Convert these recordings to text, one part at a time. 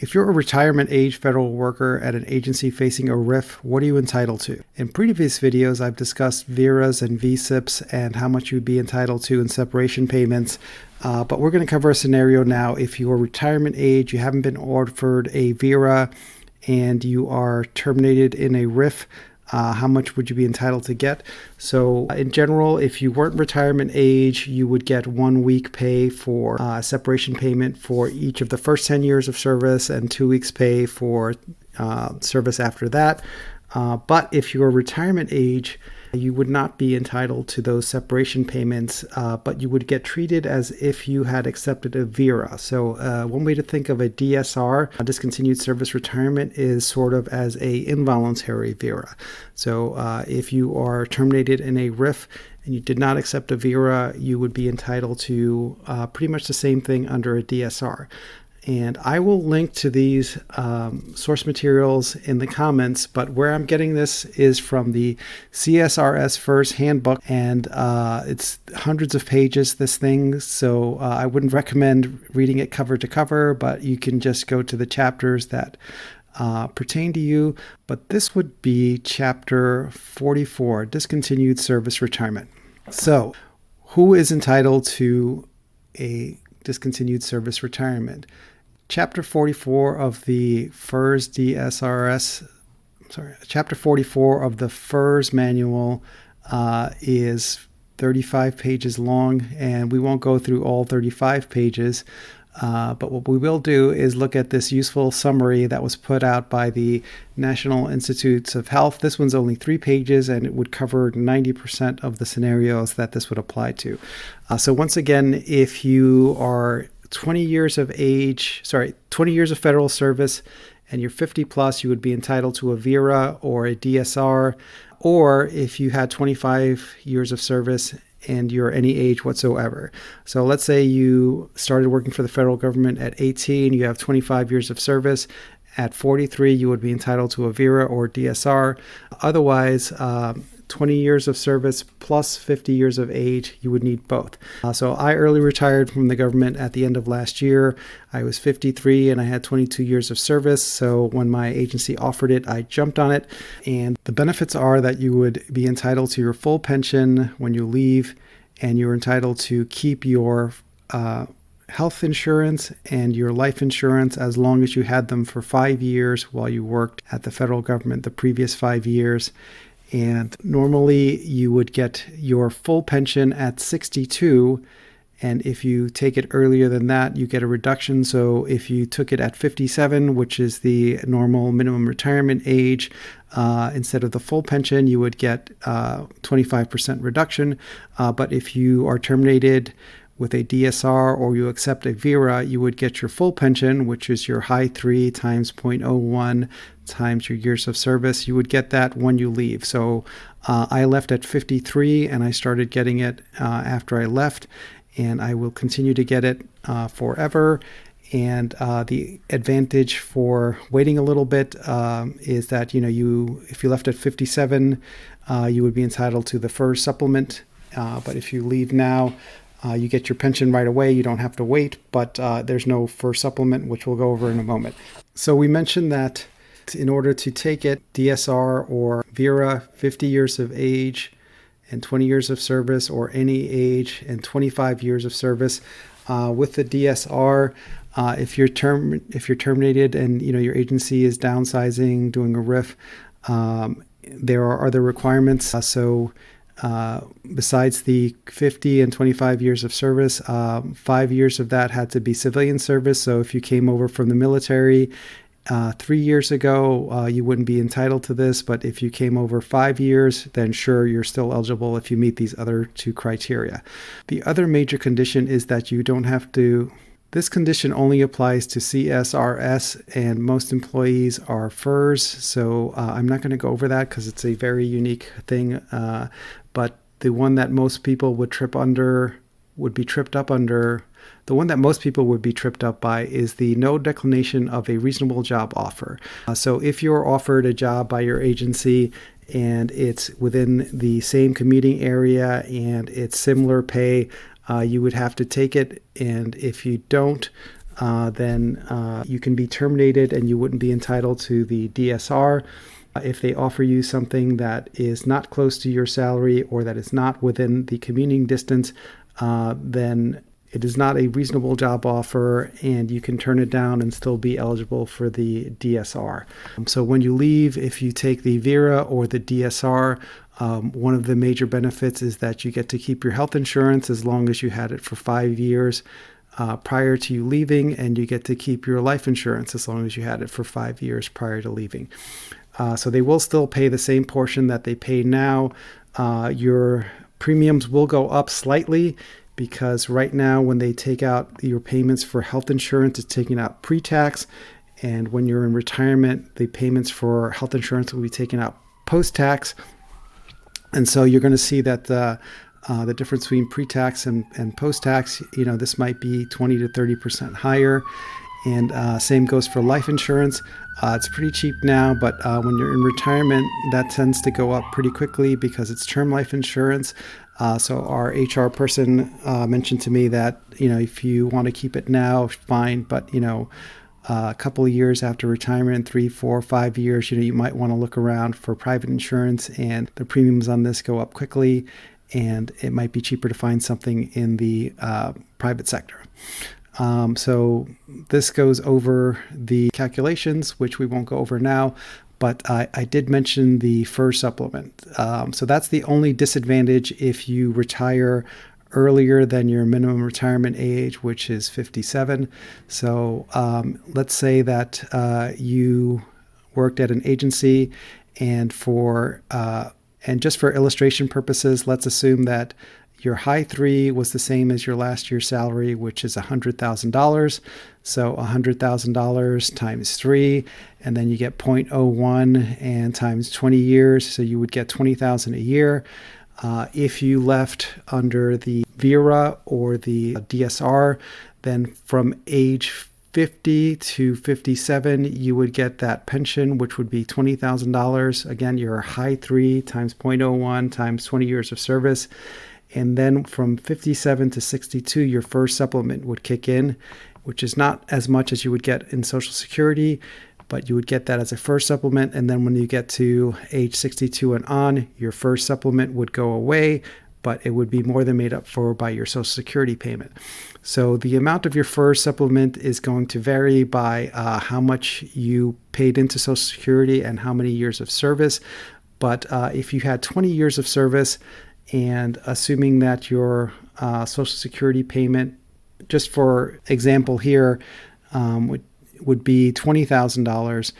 If you're a retirement age federal worker at an agency facing a RIF, what are you entitled to? In previous videos, I've discussed VERAs and VSIPs and how much you'd be entitled to in separation payments. But we're going to cover a scenario now. If you're retirement age, you haven't been offered a VERA, and you are terminated in a RIF, how much would you be entitled to get? So in general, if you weren't retirement age, you would get 1 week pay for separation payment for each of the first 10 years of service and 2 weeks pay for service after that. But if you're retirement age, you would not be entitled to those separation payments, but you would get treated as if you had accepted a VERA. So one way to think of a DSR, a discontinued service retirement, is sort of as a involuntary VERA. So if you are terminated in a RIF and you did not accept a VERA, you would be entitled to pretty much the same thing under a DSR. And I will link to these source materials in the comments, but where I'm getting this is from the CSRS FERS Handbook, and it's hundreds of pages, this thing, so I wouldn't recommend reading it cover to cover, but you can just go to the chapters that pertain to you. But this would be Chapter 44, Discontinued Service Retirement. So, who is entitled to a discontinued service retirement? Chapter 44 of the Chapter 44 of the FERS manual is 35 pages long, and we won't go through all 35 pages. But what we will do is look at this useful summary that was put out by the National Institutes of Health. This one's only 3 pages, and it would cover 90% of the scenarios that this would apply to. So once again, if you are 20 years of federal service and you're 50 plus, you would be entitled to a VERA or a DSR. Or if you had 25 years of service and you're any age whatsoever. So let's say you started working for the federal government at 18, you have 25 years of service. At 43, you would be entitled to a VERA or DSR. Otherwise, 20 years of service plus 50 years of age, you would need both. So I early retired from the government at the end of last year. I was 53 and I had 22 years of service. So when my agency offered it, I jumped on it. And the benefits are that you would be entitled to your full pension when you leave, and you're entitled to keep your health insurance and your life insurance as long as you had them for 5 years while you worked at the federal government the previous 5 years. And normally you would get your full pension at 62. And if you take it earlier than that, you get a reduction. So if you took it at 57, which is the normal minimum retirement age, instead of the full pension, you would get 25% reduction. But if you are terminated with a DSR or you accept a VERA, you would get your full pension, which is your high 3 times 0.01 times your years of service. You would get that when you leave. So I left at 53 and I started getting it after I left, and I will continue to get it forever. And the advantage for waiting a little bit is that if you left at 57, you would be entitled to the FERS supplement. But if you leave now, you get your pension right away. You don't have to wait, but there's no FERS supplement, which we'll go over in a moment. So we mentioned that in order to take it, DSR or VERA, 50 years of age and 20 years of service, or any age and 25 years of service. With the DSR, if you're terminated and your agency is downsizing, doing a RIF, there are other requirements. Besides the 50 and 25 years of service, 5 years of that had to be civilian service. So if you came over from the military 3 years ago, you wouldn't be entitled to this. But if you came over 5 years, then sure, you're still eligible if you meet these other 2 criteria. The other major condition is that you don't have to. This condition only applies to CSRS, and most employees are FERS. So I'm not going to go over that because it's a very unique thing. But the one that most people would be tripped up by is the no declination of a reasonable job offer. So if you're offered a job by your agency and it's within the same commuting area and it's similar pay, you would have to take it. And if you don't, then you can be terminated and you wouldn't be entitled to the DSR. If they offer you something that is not close to your salary or that is not within the commuting distance, then it is not a reasonable job offer and you can turn it down and still be eligible for the DSR. So when you leave, if you take the VERA or the DSR, one of the major benefits is that you get to keep your health insurance as long as you had it for 5 years prior to you leaving, and you get to keep your life insurance as long as you had it for 5 years prior to leaving. So they will still pay the same portion that they pay now. Your premiums will go up slightly because right now when they take out your payments for health insurance, it's taken out pre-tax. And when you're in retirement, the payments for health insurance will be taken out post-tax. And so you're going to see that the difference between pre-tax and post-tax, this might be 20 to 30% higher. And same goes for life insurance. It's pretty cheap now, but when you're in retirement, that tends to go up pretty quickly because it's term life insurance. So our HR person mentioned to me that, if you want to keep it now, fine. But, a couple of years after retirement, 3, 4, 5 years, you might want to look around for private insurance, and the premiums on this go up quickly, and it might be cheaper to find something in the private sector. So this goes over the calculations, which we won't go over now, but I did mention the FERS supplement. So that's the only disadvantage if you retire earlier than your minimum retirement age, which is 57. So let's say that you worked at an agency, and just for illustration purposes, let's assume that your high 3 was the same as your last year's salary, which is $100,000. So $100,000 times 3, and then you get 0.01 and times 20 years. So you would get $20,000 a year. If you left under the VERA or the DSR, then from age 50 to 57, you would get that pension, which would be $20,000. Again, your high 3 times 0.01 times 20 years of service. And then from 57 to 62, your FERS supplement would kick in, which is not as much as you would get in Social Security, but you would get that as a FERS supplement. And then when you get to age 62 and on, your FERS supplement would go away, but it would be more than made up for by your Social Security payment. So the amount of your FERS supplement is going to vary by how much you paid into Social Security and how many years of service. But if you had 20 years of service, and assuming that your Social Security payment, just for example here, would be $20,000.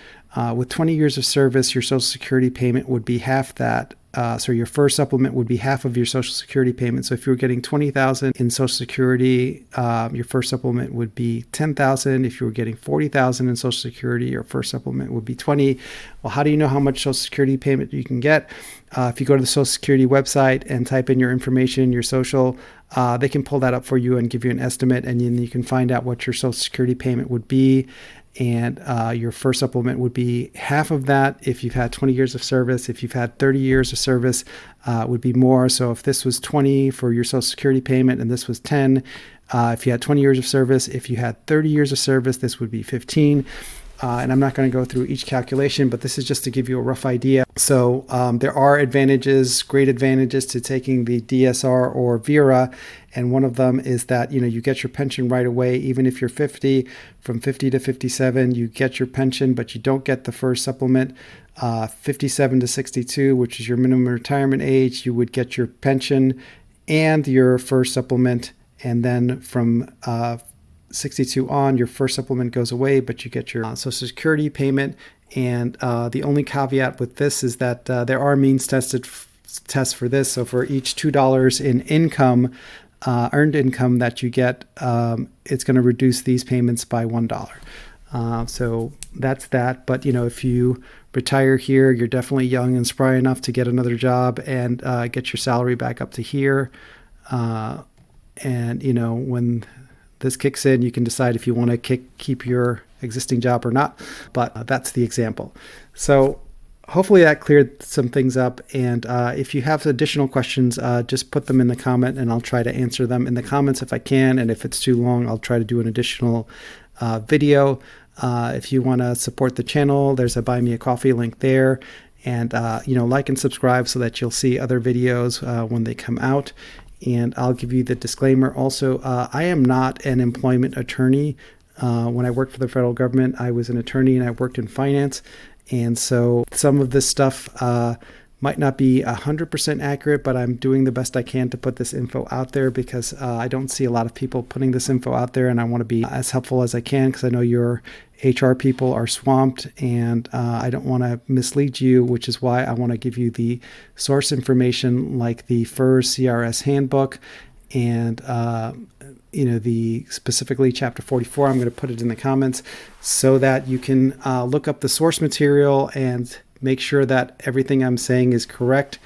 With 20 years of service, your Social Security payment would be half that. So your FERS supplement would be half of your Social Security payment. So if you were getting $20,000 in Social Security, your FERS supplement would be $10,000. If you were getting $40,000 in Social Security, your FERS supplement would be $20,000. Well, how do you know how much Social Security payment you can get? If you go to the Social Security website and type in your information, your social, they can pull that up for you and give you an estimate, and then you can find out what your Social Security payment would be. And your FERS supplement would be half of that if you've had 20 years of service. If you've had 30 years of service, it would be more. So if this was 20 for your Social Security payment and this was 10, if you had 20 years of service, if you had 30 years of service, this would be 15. And I'm not going to go through each calculation, but this is just to give you a rough idea. So there are advantages, great advantages to taking the DSR or VERA. And one of them is that, you get your pension right away. Even if you're 50, from 50 to 57, you get your pension, but you don't get the FERS supplement. 57 to 62, which is your minimum retirement age, you would get your pension and your FERS supplement. And then from 62 on, your FERS supplement goes away, but you get your Social Security payment. And the only caveat with this is that there are means tests for this. So for each $2 in income, earned income that you get, it's going to reduce these payments by $1. So that's that. But, if you retire here, you're definitely young and spry enough to get another job and get your salary back up to here. And, when this kicks in, you can decide if you want to keep your existing job or not. But that's the example. So hopefully that cleared some things up. And if you have additional questions, just put them in the comment and I'll try to answer them in the comments if I can. And if it's too long, I'll try to do an additional video. If you want to support the channel, there's a Buy Me a Coffee link there. And, like and subscribe so that you'll see other videos when they come out. And I'll give you the disclaimer also. I am not an employment attorney. When I worked for the federal government, I was an attorney and I worked in finance. And so some of this stuff might not be 100% accurate, but I'm doing the best I can to put this info out there because I don't see a lot of people putting this info out there, and I want to be as helpful as I can because I know your HR people are swamped, and I don't want to mislead you, which is why I want to give you the source information like the FERS CRS Handbook and the specifically Chapter 44. I'm going to put it in the comments so that you can look up the source material and make sure that everything I'm saying is correct.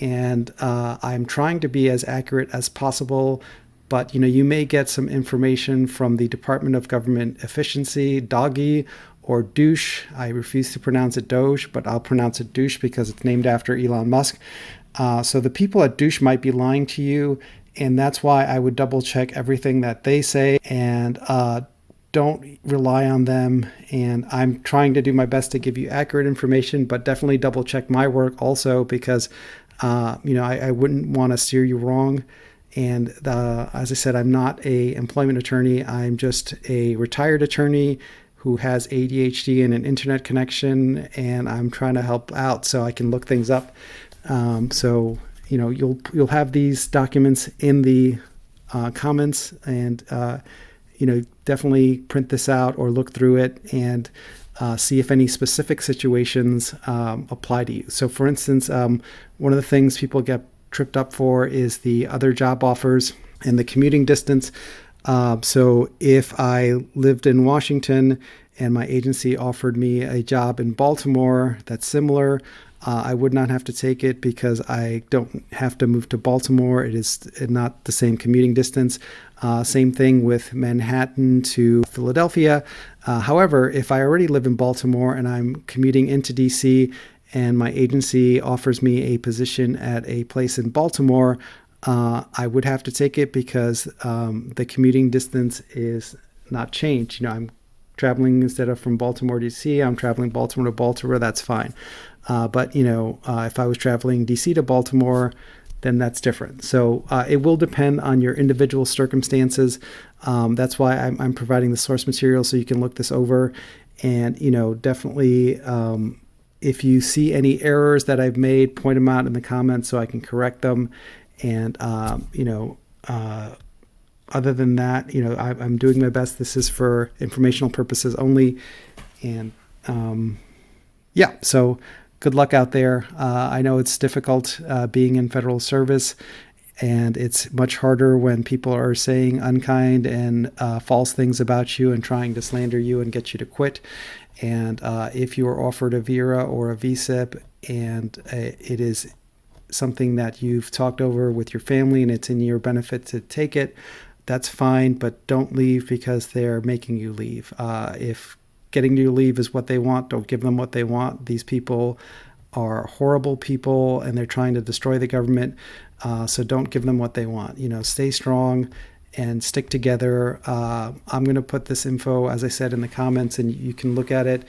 And I'm trying to be as accurate as possible, but you may get some information from the Department of Government Efficiency, DOGE, or douche. I refuse to pronounce it Doge, but I'll pronounce it douche because it's named after Elon Musk. So the people at douche might be lying to you, and that's why I would double check everything that they say and don't rely on them. And I'm trying to do my best to give you accurate information, but definitely double check my work also because, I wouldn't want to steer you wrong. And as I said, I'm not a employment attorney. I'm just a retired attorney who has ADHD and an internet connection, and I'm trying to help out so I can look things up. You'll have these documents in the comments, and definitely print this out or look through it and see if any specific situations apply to you. So for instance, one of the things people get tripped up for is the other job offers and the commuting distance. So if I lived in Washington and my agency offered me a job in Baltimore that's similar, I would not have to take it because I don't have to move to Baltimore. It is not the same commuting distance. Same thing with Manhattan to Philadelphia. However, if I already live in Baltimore and I'm commuting into DC and my agency offers me a position at a place in Baltimore, I would have to take it because the commuting distance is not changed. I'm traveling instead of from Baltimore to DC, I'm traveling Baltimore to Baltimore, that's fine. But if I was traveling DC to Baltimore, then that's different. So it will depend on your individual circumstances. That's why I'm providing the source material so you can look this over. And, definitely if you see any errors that I've made, point them out in the comments so I can correct them. And, other than that, I'm doing my best. This is for informational purposes only. And so good luck out there. I know it's difficult being in federal service, and it's much harder when people are saying unkind and false things about you and trying to slander you and get you to quit. And if you are offered a VERA or a VSIP and it is something that you've talked over with your family and it's in your benefit to take it, that's fine, but don't leave because they're making you leave. If getting you to leave is what they want, don't give them what they want. These people are horrible people and they're trying to destroy the government. So don't give them what they want. Stay strong and stick together. I'm going to put this info, as I said, in the comments, and you can look at it.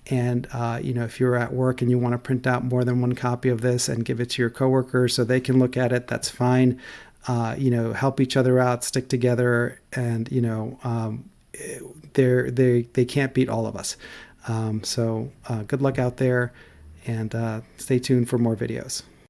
And, if you're at work and you want to print out more than one copy of this and give it to your coworkers so they can look at it, that's fine. Help each other out, stick together, and, they can't beat all of us. So good luck out there, and stay tuned for more videos.